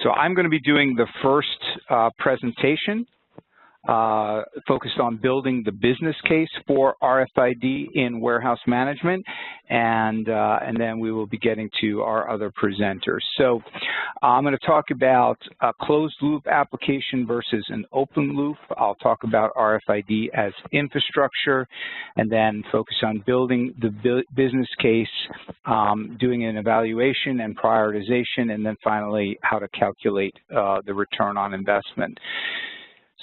So I'm going to be doing the first presentation, focused on building the business case for RFID in warehouse management, and then we will be getting to our other presenters. So I'm going to talk about a closed loop application versus an open loop. I'll talk about RFID as infrastructure, and then focus on building the business case, doing an evaluation and prioritization, and then finally how to calculate the return on investment.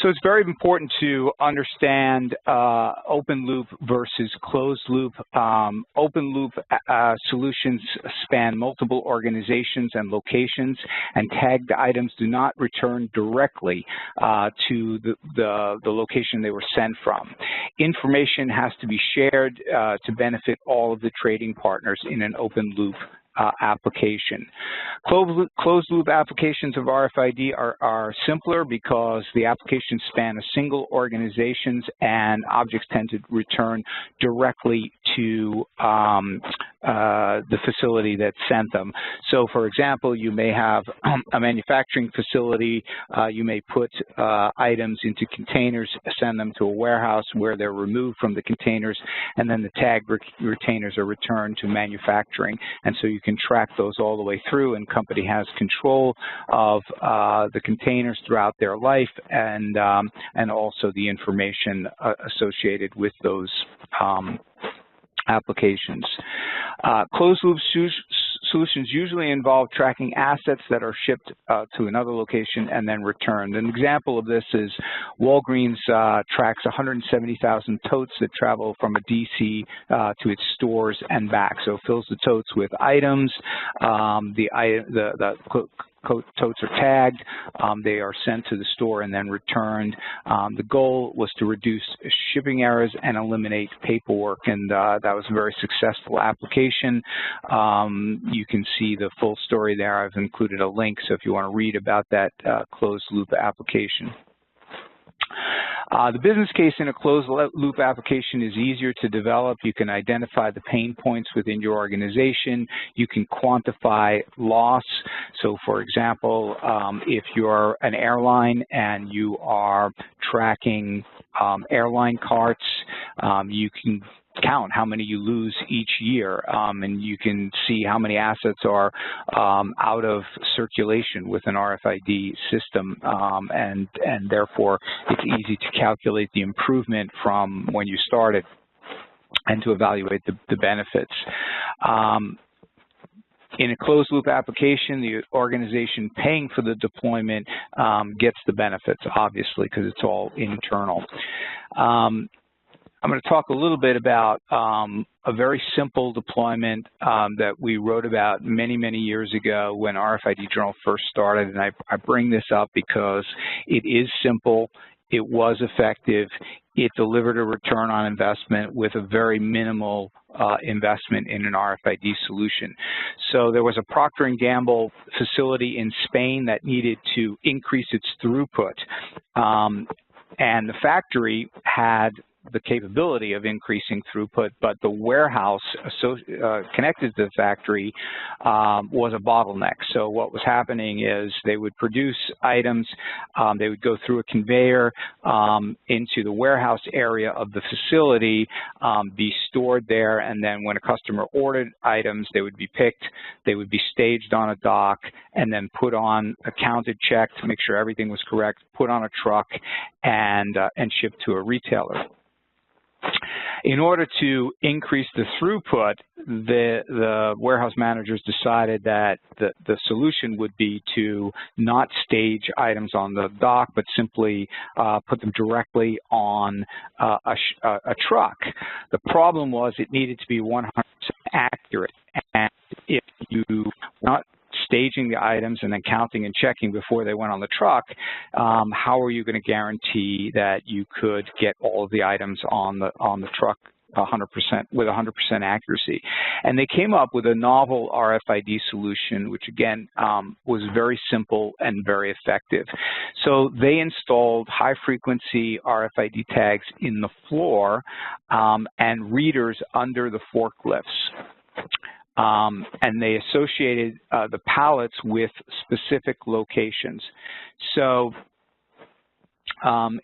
So it's very important to understand open loop versus closed loop. Open loop solutions span multiple organizations and locations, and tagged items do not return directly to the location they were sent from. Information has to be shared to benefit all of the trading partners in an open loop application. Closed loop applications of RFID are simpler because the applications span a single organizations and objects tend to return directly to the facility that sent them. So for example, you may have a manufacturing facility, you may put items into containers, send them to a warehouse where they're removed from the containers, and then the tagged retainers are returned to manufacturing. And so you can track those all the way through, and company has control of the containers throughout their life, and also the information associated with those applications. Closed loop solutions usually involve tracking assets that are shipped to another location and then returned. An example of this is Walgreens tracks 170,000 totes that travel from a DC to its stores and back. So it fills the totes with items. The totes are tagged, they are sent to the store and then returned. The goal was to reduce shipping errors and eliminate paperwork, and that was a very successful application. You can see the full story there. I've included a link, so if you want to read about that closed loop application. The business case in a closed loop application is easier to develop. You can identify the pain points within your organization. You can quantify loss. So for example, if you're an airline and you are tracking airline carts, you can count how many you lose each year, and you can see how many assets are out of circulation with an RFID system, and therefore it's easy to calculate the improvement from when you started and to evaluate the benefits. In a closed loop application, the organization paying for the deployment gets the benefits, obviously, because it's all internal. I'm going to talk a little bit about a very simple deployment that we wrote about many, many years ago when RFID Journal first started, and I bring this up because it is simple, it was effective, it delivered a return on investment with a very minimal investment in an RFID solution. So there was a Procter & Gamble facility in Spain that needed to increase its throughput, and the factory had the capability of increasing throughput, but the warehouse connected to the factory was a bottleneck. So what was happening is they would produce items, they would go through a conveyor into the warehouse area of the facility, be stored there, and then when a customer ordered items, they would be picked, they would be staged on a dock, and then put on, counted, checked to make sure everything was correct, put on a truck, and shipped to a retailer. In order to increase the throughput, the warehouse managers decided that the solution would be to not stage items on the dock, but simply put them directly on a truck. The problem was it needed to be 100% accurate, and if you were not staging the items and then counting and checking before they went on the truck, how are you going to guarantee that you could get all of the items on the truck 100% with 100% accuracy? And they came up with a novel RFID solution, which again was very simple and very effective. So they installed high-frequency RFID tags in the floor and readers under the forklifts. and they associated the pallets with specific locations. So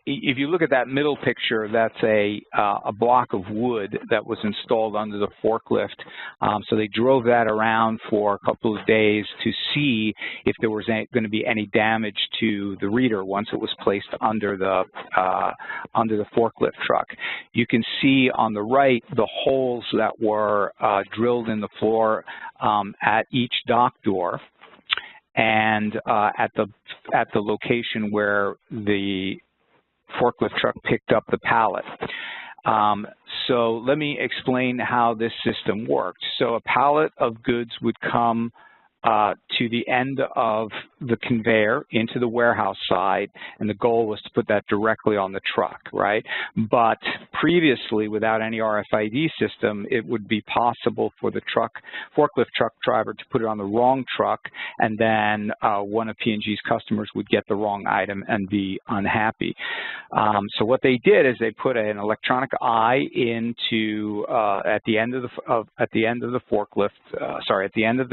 if you look at that middle picture, that's a block of wood that was installed under the forklift. So they drove that around for a couple of days to see if there was going to be any damage to the reader once it was placed under the forklift truck. You can see on the right the holes that were drilled in the floor at each dock door, and at the location where the forklift truck picked up the pallet. So let me explain how this system worked. So a pallet of goods would come to the end of the conveyor into the warehouse side, and the goal was to put that directly on the truck, right? But previously, without any RFID system, it would be possible for the forklift truck driver to put it on the wrong truck, and then one of P&G's customers would get the wrong item and be unhappy. So what they did is they put an electronic eye into at the end of the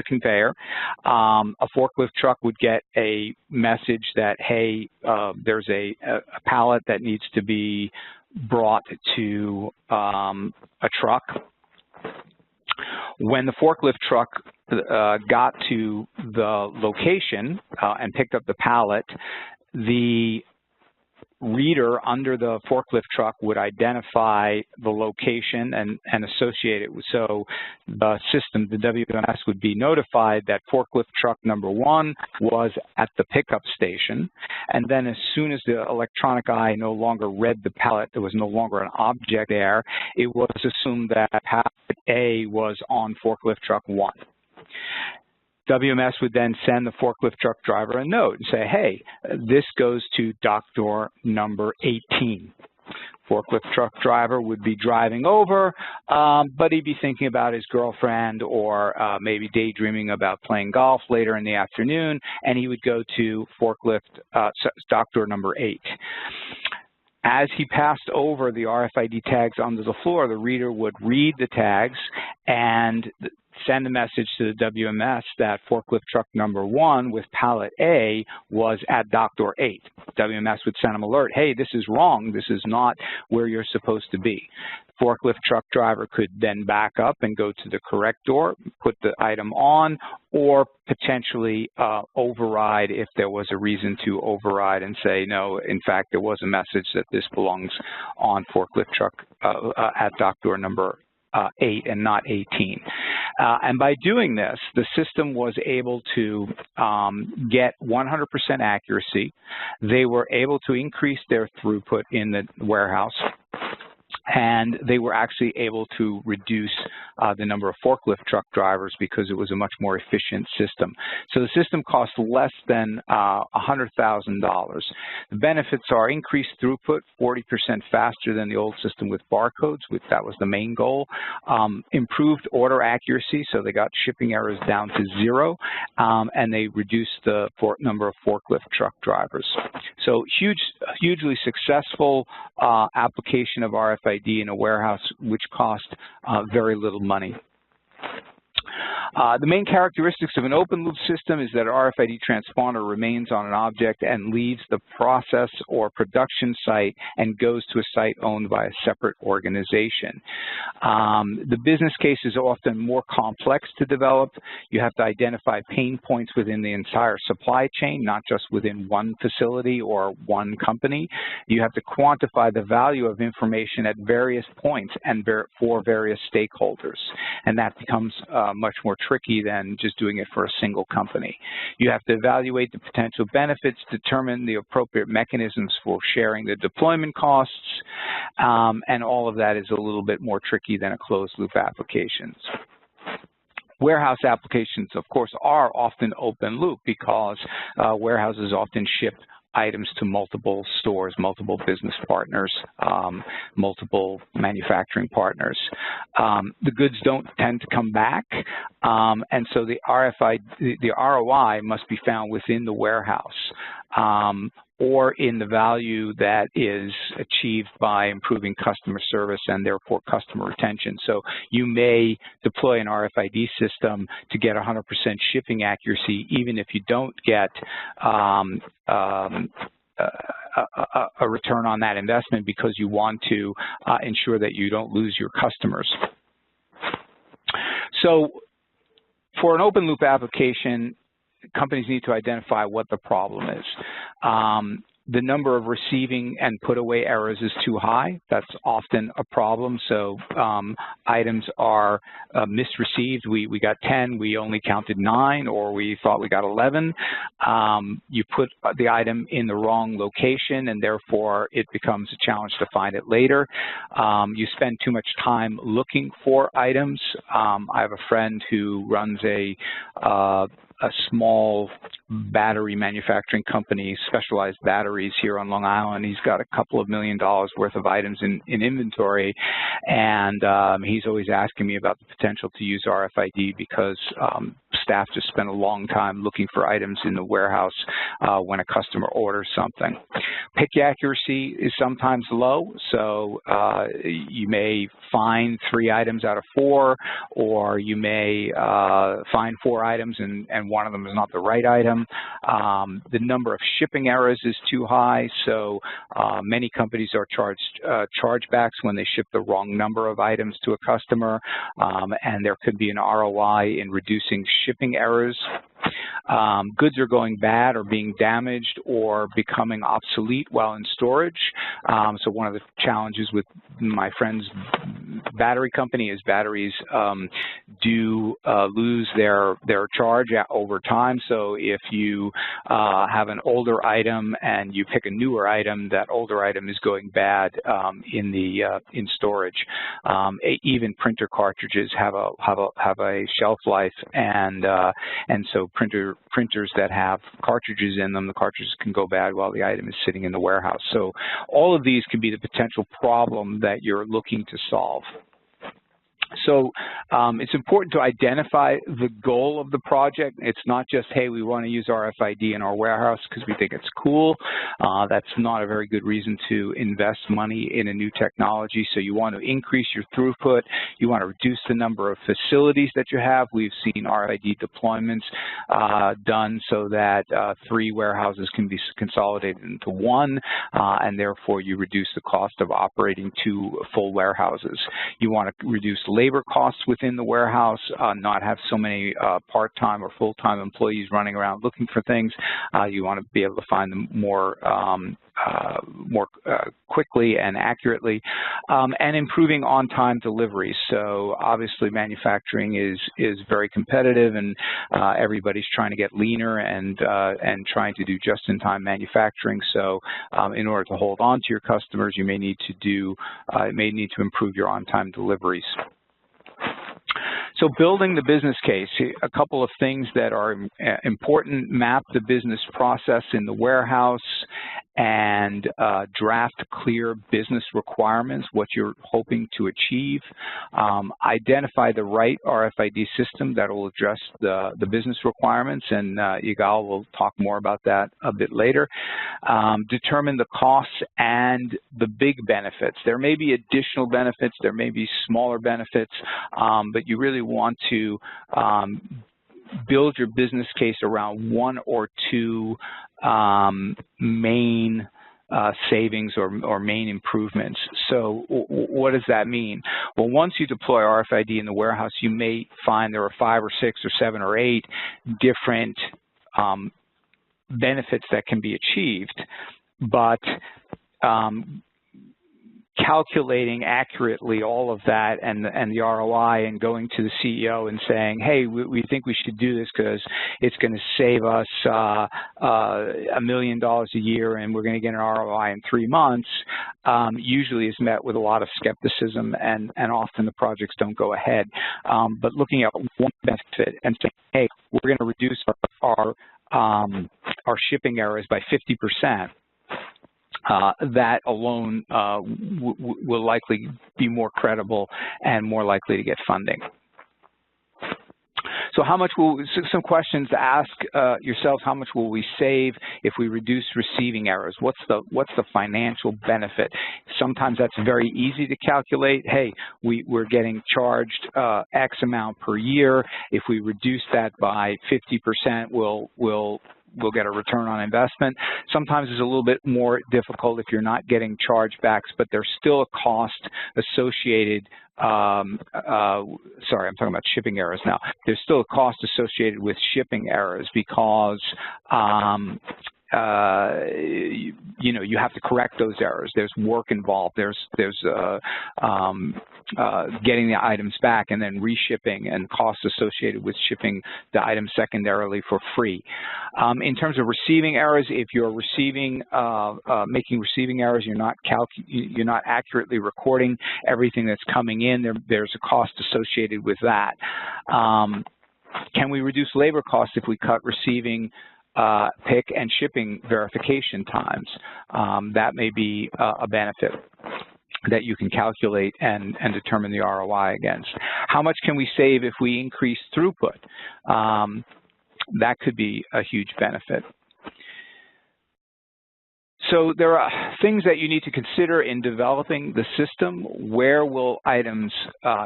conveyor. A forklift truck would get a message that, hey, there's a pallet that needs to be brought to a truck. When the forklift truck got to the location and picked up the pallet, the reader under the forklift truck would identify the location and associate it. So the system, the WMS, would be notified that forklift truck number 1 was at the pickup station. And then as soon as the electronic eye no longer read the pallet, there was no longer an object there, it was assumed that pallet A was on forklift truck 1. WMS would then send the forklift truck driver a note and say, hey, this goes to dock door number 18. Forklift truck driver would be driving over, but he'd be thinking about his girlfriend or maybe daydreaming about playing golf later in the afternoon, and he would go to dock door number 8. As he passed over the RFID tags onto the floor, the reader would read the tags and send a message to the WMS that forklift truck number 1 with pallet A was at dock door 8. WMS would send him an alert, hey, this is wrong. This is not where you're supposed to be. Forklift truck driver could then back up and go to the correct door, put the item on, or potentially override if there was a reason to override and say, no, in fact, there was a message that this belongs on forklift truck at dock door number 8 and not 18. And by doing this, the system was able to get 100% accuracy. They were able to increase their throughput in the warehouse, and they were actually able to reduce the number of forklift truck drivers because it was a much more efficient system. So the system cost less than $100,000. The benefits are increased throughput, 40% faster than the old system with barcodes, which that was the main goal. Improved order accuracy, so they got shipping errors down to 0, and they reduced the number of forklift truck drivers. So hugely successful application of RFID in a warehouse, which cost very little money. The main characteristics of an open-loop system is that an RFID transponder remains on an object and leaves the process or production site and goes to a site owned by a separate organization. The business case is often more complex to develop. You have to identify pain points within the entire supply chain, not just within one facility or one company. You have to quantify the value of information at various points and for various stakeholders, and that becomes much more tricky than just doing it for a single company. You have to evaluate the potential benefits, determine the appropriate mechanisms for sharing the deployment costs, and all of that is a little bit more tricky than a closed-loop applications. Warehouse applications, of course, are often open-loop because warehouses often ship items to multiple stores, multiple business partners, multiple manufacturing partners. The goods don't tend to come back, and so the ROI must be found within the warehouse. or in the value that is achieved by improving customer service and therefore customer retention. So you may deploy an RFID system to get 100% shipping accuracy, even if you don't get a return on that investment, because you want to ensure that you don't lose your customers. So for an open loop application, companies need to identify what the problem is. The number of receiving and put away errors is too high. That's often a problem. So items are misreceived. We got 10, we only counted 9, or we thought we got 11. You put the item in the wrong location, and therefore it becomes a challenge to find it later. You spend too much time looking for items. I have a friend who runs a small battery manufacturing company, specialized batteries here on Long Island. He's got a couple of $1 million worth of items in inventory, and he's always asking me about the potential to use RFID because staff just spend a long time looking for items in the warehouse when a customer orders something. Pick accuracy is sometimes low, so you may find 3 items out of 4, or you may find 4 items and one of them is not the right item. The number of shipping errors is too high, so many companies are charged chargebacks when they ship the wrong number of items to a customer, and there could be an ROI in reducing shipping errors. Goods are going bad or being damaged or becoming obsolete while in storage. So one of the challenges with my friend's battery company is batteries do lose their charge over time. So if you have an older item and you pick a newer item, that older item is going bad in storage. Even printer cartridges have a shelf life, and so printers that have cartridges in them, the cartridges can go bad while the item is sitting in the warehouse. So all of these could be the potential problem that you're looking to solve. So it's important to identify the goal of the project. It's not just, hey, we want to use RFID in our warehouse because we think it's cool. That's not a very good reason to invest money in a new technology. So you want to increase your throughput. You want to reduce the number of facilities that you have. We've seen RFID deployments done so that 3 warehouses can be consolidated into 1, and therefore you reduce the cost of operating 2 full warehouses. You want to reduce labor costs within the warehouse, not have so many part-time or full-time employees running around looking for things. You want to be able to find them more quickly and accurately, and improving on-time delivery. So obviously manufacturing is very competitive, and everybody's trying to get leaner and trying to do just-in-time manufacturing. So in order to hold on to your customers, you may need to improve your on-time deliveries. So building the business case, a couple of things that are important: map the business process in the warehouse and draft clear business requirements, what you're hoping to achieve. Identify the right RFID system that will address the business requirements, and Yigal will talk more about that a bit later. Determine the costs and the big benefits. There may be additional benefits, there may be smaller benefits, but you really want to build your business case around 1 or 2 main savings or main improvements. So what does that mean? Well, once you deploy RFID in the warehouse, you may find there are 5 or 6 or 7 or 8 different benefits that can be achieved, but calculating accurately all of that and the ROI, and going to the CEO and saying, hey, we think we should do this because it's going to save us $1 million a year and we're going to get an ROI in 3 months, usually is met with a lot of skepticism, and often the projects don't go ahead. But looking at one benefit and saying, hey, we're going to reduce our shipping errors by 50%, that alone will likely be more credible and more likely to get funding. So So how much will, some questions to ask yourselves, how much will we save if we reduce receiving errors? What's the financial benefit? Sometimes that's very easy to calculate. Hey, we're getting charged X amount per year. If we reduce that by 50%, we'll get a return on investment. Sometimes it's a little bit more difficult if you're not getting chargebacks, but there's still a cost associated. Sorry, I'm talking about shipping errors now. There's still a cost associated with shipping errors because you know, you have to correct those errors. There's work involved. There's getting the items back and then reshipping and costs associated with shipping the items secondarily for free. In terms of receiving errors, if you're receiving, making receiving errors, you're not accurately recording everything that's coming in. There's a cost associated with that. Can we reduce labor costs if we cut receiving, pick, and shipping verification times? That may be a benefit that you can calculate and determine the ROI against. How much can we save if we increase throughput? That could be a huge benefit. So there are things that you need to consider in developing the system. Where will items,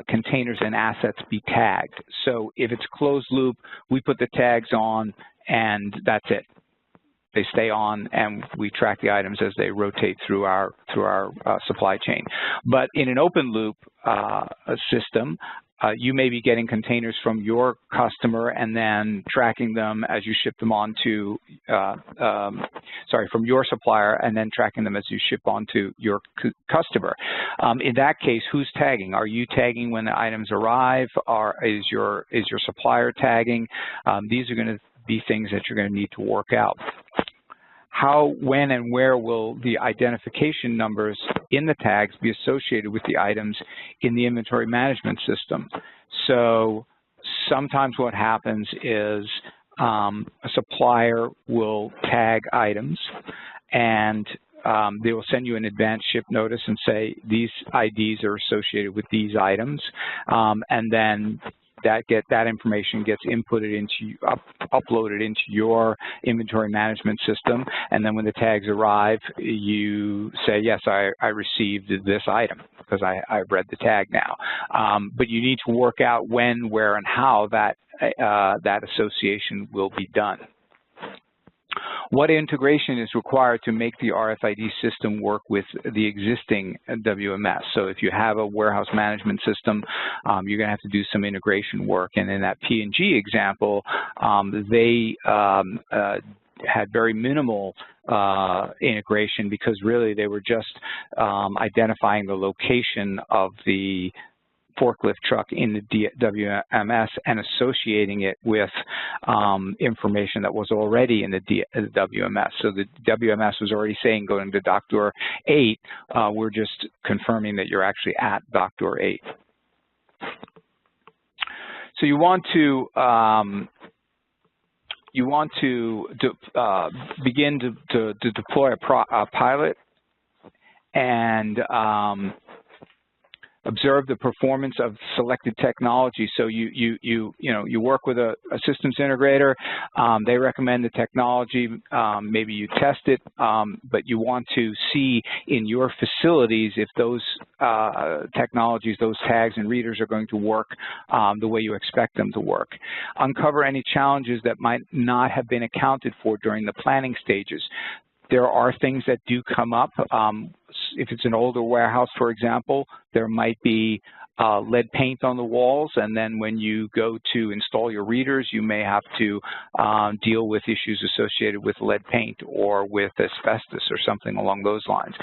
containers, and assets be tagged? So if it's closed loop, we put the tags on and that's it. They stay on and we track the items as they rotate through our supply chain. But in an open loop system, you may be getting containers from your customer and then tracking them as you ship them on to, from your supplier and then tracking them as you ship on to your customer. In that case, who's tagging? Are you tagging when the items arrive? Or is your supplier tagging? These are going to be things that you're going to need to work out. How, when, and where will the identification numbers in the tags be associated with the items in the inventory management system? So sometimes what happens is a supplier will tag items and they will send you an advanced ship notice and say these IDs are associated with these items, and then that information gets inputted into, uploaded into your inventory management system, and then when the tags arrive, you say, yes, I received this item because I've read the tag now. But you need to work out when, where, and how that association will be done. What integration is required to make the RFID system work with the existing WMS? So if you have a warehouse management system, you're going to have to do some integration work. And in that P&G example, they had very minimal integration because really they were just identifying the location of the forklift truck in the WMS and associating it with information that was already in the WMS. So the WMS was already saying going to dock door 8. We're just confirming that you're actually at dock door 8. So you want to begin to deploy a pilot and observe the performance of selected technology. So you work with a systems integrator. They recommend the technology. Maybe you test it, but you want to see in your facilities if those technologies, those tags and readers are going to work the way you expect them to work. Uncover any challenges that might not have been accounted for during the planning stages. There are things that do come up. If it's an older warehouse, for example, there might be lead paint on the walls, and then when you go to install your readers, you may have to deal with issues associated with lead paint or with asbestos or something along those lines.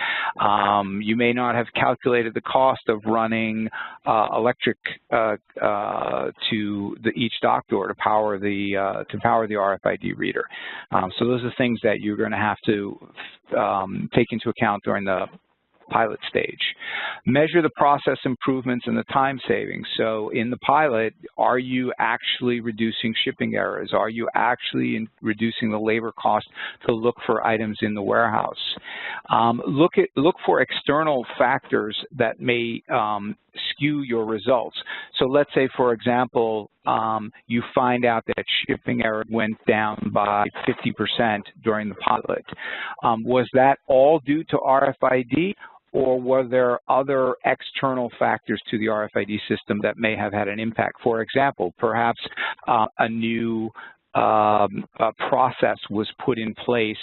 You may not have calculated the cost of running electric to each dock door to power the RFID reader. So those are things that you're going to have to take into account during the pilot stage. Measure the process improvements and the time savings. So in the pilot, are you actually reducing shipping errors? Are you actually reducing the labor cost to look for items in the warehouse? Look for external factors that may skew your results. So let's say, for example, you find out that shipping error went down by 50% during the pilot. Was that all due to RFID, or were there other external factors to the RFID system that may have had an impact? For example, perhaps a new process was put in place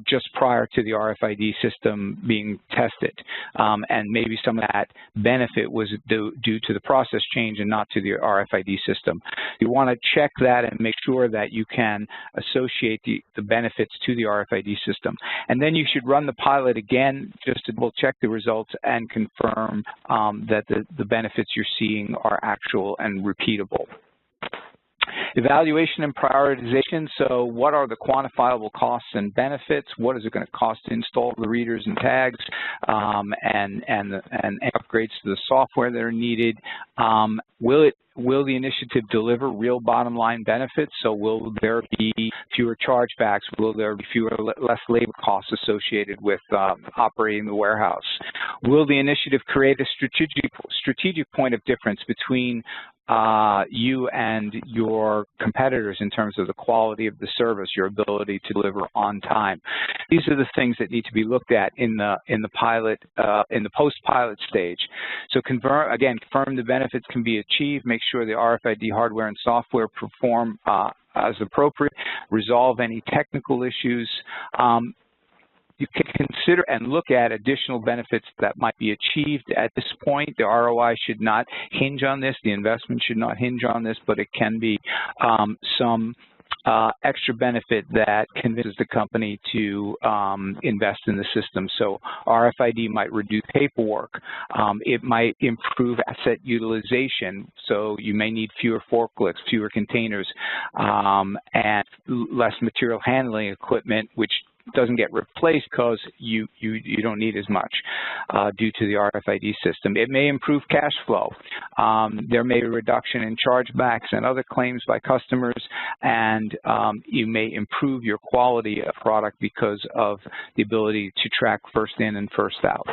just prior to the RFID system being tested, and maybe some of that benefit was due to the process change and not to the RFID system. You want to check that and make sure that you can associate the benefits to the RFID system. And then you should run the pilot again just to double check the results and confirm that the benefits you're seeing are actual and repeatable. Evaluation and prioritization. So what are the quantifiable costs and benefits? What is it going to cost to install the readers and tags, and upgrades to the software that are needed? Will the initiative deliver real bottom line benefits? So will there be fewer chargebacks? Will there be less labor costs associated with operating the warehouse? Will the initiative create a strategic point of difference between you and your competitors in terms of the quality of the service, your ability to deliver on time? These are the things that need to be looked at in the pilot, in the post-pilot stage. So confirm the benefits can be achieved. Make sure the RFID hardware and software perform as appropriate. Resolve any technical issues. You can consider and look at additional benefits that might be achieved at this point. The ROI should not hinge on this. The investment should not hinge on this, but it can be some extra benefit that convinces the company to invest in the system. So RFID might reduce paperwork. It might improve asset utilization. So you may need fewer forklifts, fewer containers, and less material handling equipment, which doesn't get replaced because you don't need as much due to the RFID system. It may improve cash flow. There may be a reduction in chargebacks and other claims by customers, and you may improve your quality of product because of the ability to track first in and first out.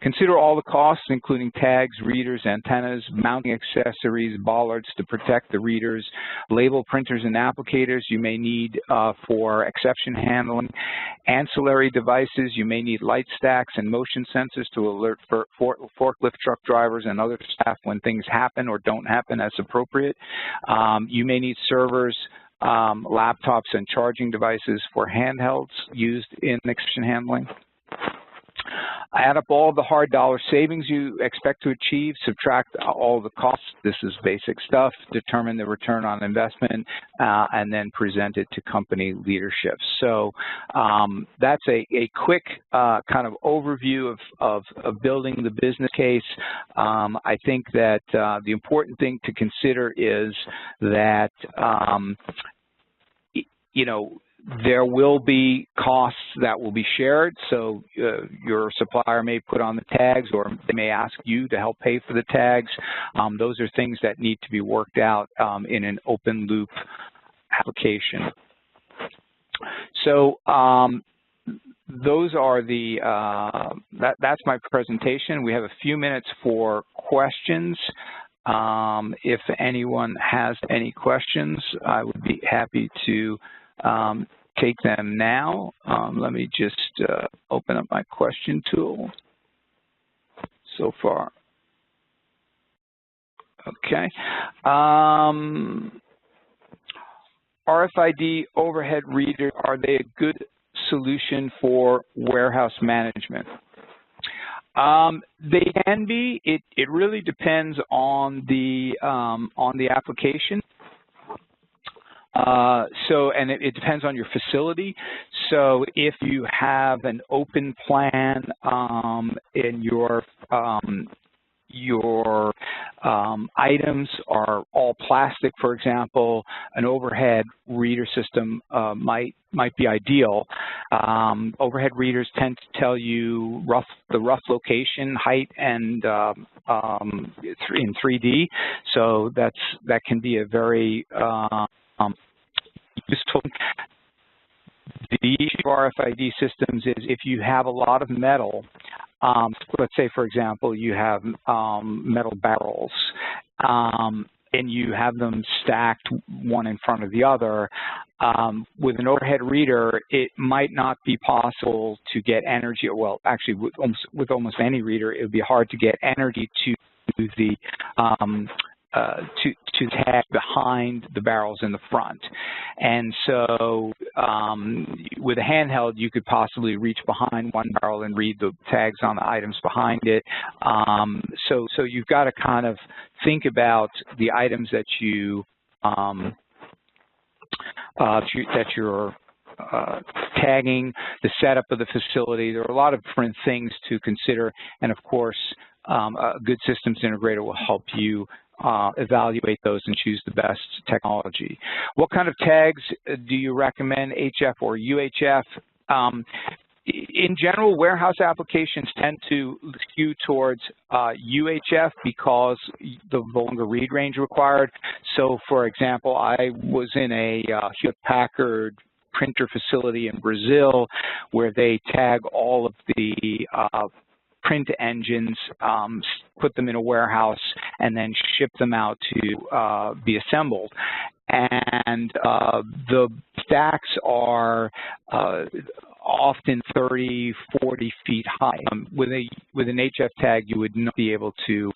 Consider all the costs, including tags, readers, antennas, mounting accessories, bollards to protect the readers, label printers and applicators you may need for exception handling, ancillary devices. You may need light stacks and motion sensors to alert forklift truck drivers and other staff when things happen or don't happen as appropriate. You may need servers, laptops, and charging devices for handhelds used in exception handling. Add up all the hard dollar savings you expect to achieve, subtract all the costs. This is basic stuff. Determine the return on investment, and then present it to company leadership. So that's a quick kind of overview of building the business case. I think that the important thing to consider is that there will be costs that will be shared. So your supplier may put on the tags, or they may ask you to help pay for the tags. Those are things that need to be worked out in an open loop application. So those are the, that's my presentation. We have a few minutes for questions. If anyone has any questions, I would be happy to take them now. Let me just open up my question tool so far. Okay. RFID overhead reader, are they a good solution for warehouse management? They can be. It really depends on the application. And it depends on your facility. So if you have an open plan in your items are all plastic, for example, an overhead reader system might be ideal. Overhead readers tend to tell you the rough location, height, and in 3D. So that can be a very useful. The issue of RFID systems is if you have a lot of metal, let's say, for example, you have metal barrels, and you have them stacked one in front of the other, with an overhead reader, it might not be possible to get energy. Well, actually, with almost any reader, it would be hard to get energy to the to tag behind the barrels in the front. And so with a handheld, you could possibly reach behind one barrel and read the tags on the items behind it. So you've got to kind of think about the items that you're tagging, the setup of the facility. There are a lot of different things to consider, and of course, a good systems integrator will help you evaluate those and choose the best technology. What kind of tags do you recommend, HF or UHF? In general, warehouse applications tend to skew towards UHF because the longer read range required. So, for example, I was in a Hewlett-Packard printer facility in Brazil where they tag all of the print engines, put them in a warehouse, and then ship them out to be assembled. And the stacks are often 30, 40 feet high. With an HF tag, you would not be able to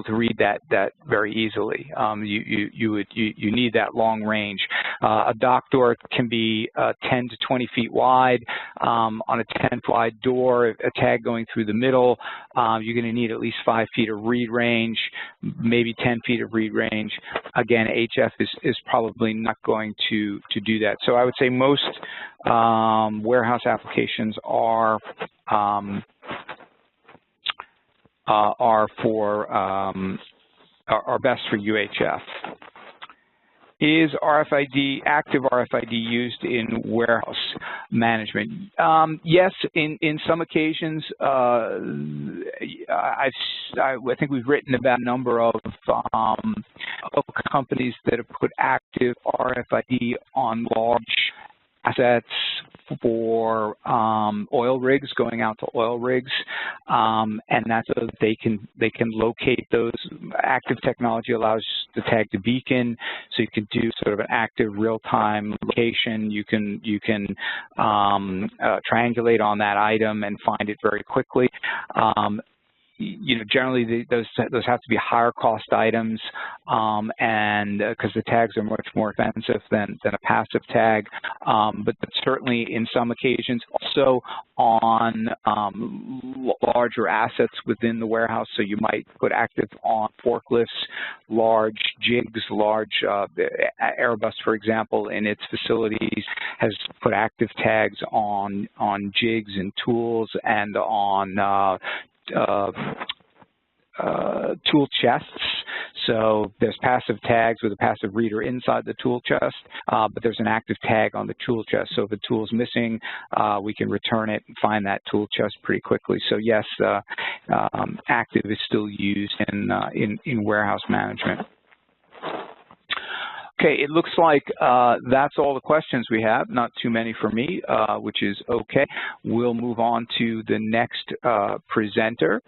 read that very easily. You need that long range. A dock door can be 10 to 20 feet wide. On a 10 wide door, a tag going through the middle, you're going to need at least 5 feet of read range, maybe 10 feet of read range. Again, HF is probably not going to do that. So I would say most warehouse applications are best for UHF. Is active RFID used in warehouse management? Yes, in some occasions. I think we've written about a number of companies that have put active RFID on large assets for oil rigs, going out to oil rigs, and that's so that they can locate those. Active technology allows the tag to beacon, so you can do sort of an active real-time location. You can triangulate on that item and find it very quickly. Generally those have to be higher cost items, and because the tags are much more expensive than a passive tag. But certainly in some occasions, also on larger assets within the warehouse. So you might put active on forklifts, large jigs, large Airbus, for example, in its facilities has put active tags on jigs and tools and on tool chests. So there's passive tags with a passive reader inside the tool chest, but there's an active tag on the tool chest. So if a tool's missing, we can return it and find that tool chest pretty quickly. So yes, active is still used in warehouse management. Okay, it looks like that's all the questions we have. Not too many for me, which is okay. We'll move on to the next presenter.